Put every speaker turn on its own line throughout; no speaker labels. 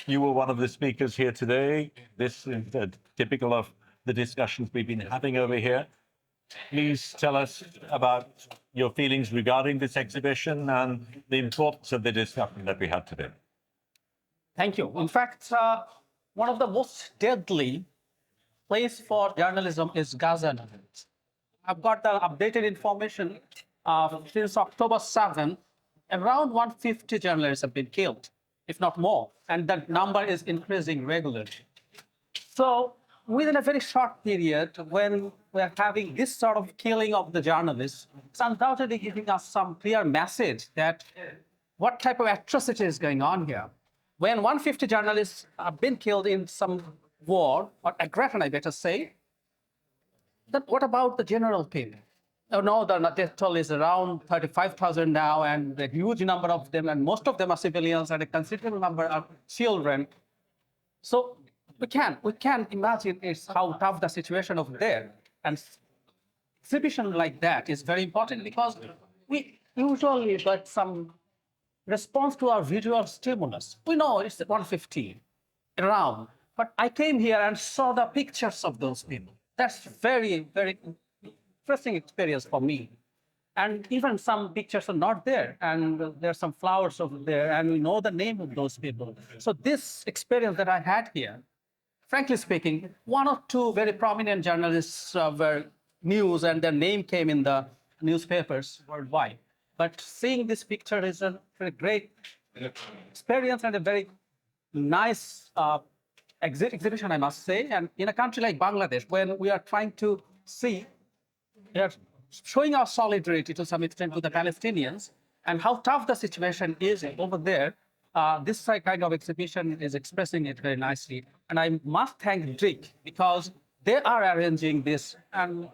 you were one of the speakers here today. This is typical of the discussions we've been having over here. Please tell us about your feelings regarding this exhibition and the importance of the discussion that we had today.
Thank you. In fact, one of the most deadly place for journalism is Gaza. I've got the updated information since October 7, around 150 journalists have been killed, if not more, and that number is increasing regularly. So within a very short period, when we are having this sort of killing of the journalists, it's undoubtedly giving us some clear message that what type of atrocity is going on here. When 150 journalists have been killed in some war, or aggression, I better say, then what about the general people? Oh, no, the death toll is around 35,000 now, and a huge number of them, and most of them are civilians, and a considerable number are children. So we can imagine how tough the situation over there. And exhibition like that is very important because we usually get some response to our visual stimulus. We know it's 150 around, but I came here and saw the pictures of those people. That's very, very interesting experience for me. And even some pictures are not there, and there's some flowers over there, and we know the name of those people. So this experience that I had here, frankly speaking, one or two very prominent journalists were news, and their name came in the newspapers worldwide. But seeing this picture is a very great experience and a very nice exhibition, I must say. And in a country like Bangladesh, when we are trying to see, we are showing our solidarity to some extent to the Palestinians and how tough the situation is over there, this kind of exhibition is expressing it very nicely. And I must thank Drik because they are arranging this. And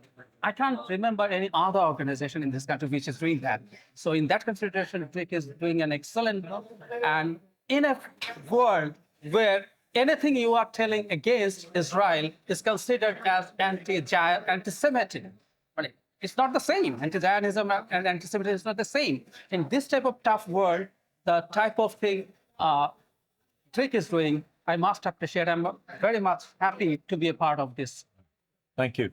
I can't remember any other organization in this country which is doing that. So in that consideration, Drik is doing an excellent job. And in a world where anything you are telling against Israel is considered as anti-Semitic, it's not the same. Anti-Zionism and anti-Semitism is not the same. In this type of tough world, the type of thing Drik is doing, I must appreciate. I'm very much happy to be a part of this.
Thank you.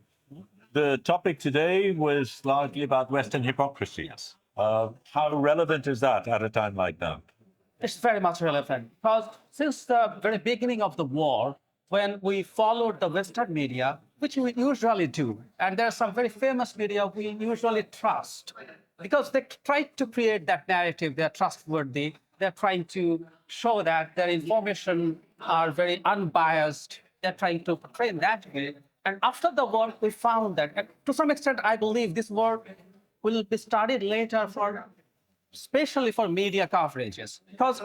The topic today was largely about Western hypocrisy. How relevant is that at a time like that?
It's very much relevant because since the very beginning of the war, when we followed the Western media, which we usually do, and there are some very famous media we usually trust, because they try to create that narrative, they're trustworthy, they're trying to show that their information are very unbiased, they're trying to portray that way. And after the war, we found that, and to some extent, I believe this war will be studied later especially for media coverages, because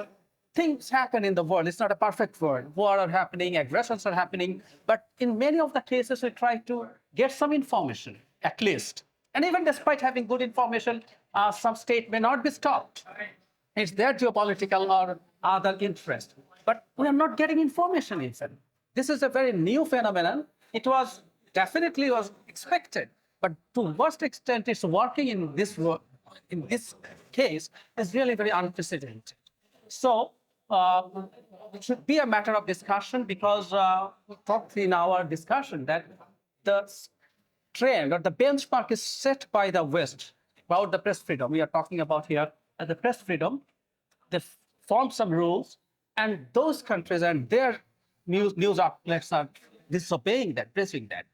things happen in the world. It's not a perfect world. Wars are happening, aggressions are happening, but in many of the cases, we try to get some information, at least. And even despite having good information, some state may not be stopped. It's their geopolitical or other interest. But we are not getting information, even. This is a very new phenomenon. It was definitely expected, but to what extent it's working in this case is really very unprecedented. So it should be a matter of discussion because we talked in our discussion that the trend or the benchmark is set by the West about the press freedom. We are talking about here the press freedom. They form some rules, and those countries and their news outlets are disobeying that, breaching that.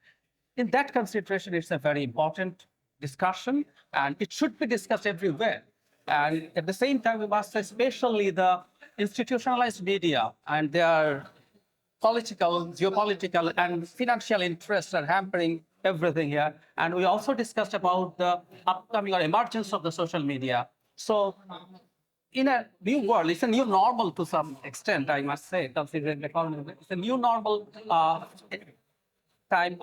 In that consideration, it's a very important discussion, and it should be discussed everywhere. And at the same time, we must say, especially the institutionalized media and their political, geopolitical, and financial interests are hampering everything here. And we also discussed about the upcoming or emergence of the social media. So in a new world, it's a new normal to some extent, I must say, considering the economy. It's a new normal time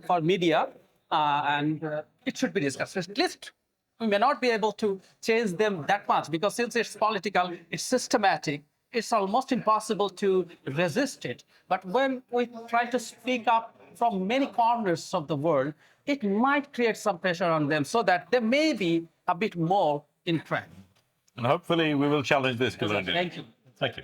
for media, and it should be discussed. At least we may not be able to change them that much because since it's political, it's systematic, it's almost impossible to resist it. But when we try to speak up from many corners of the world, it might create some pressure on them so that they may be a bit more in track.
And hopefully we will challenge this colonialism.
Thank you.
Thank you.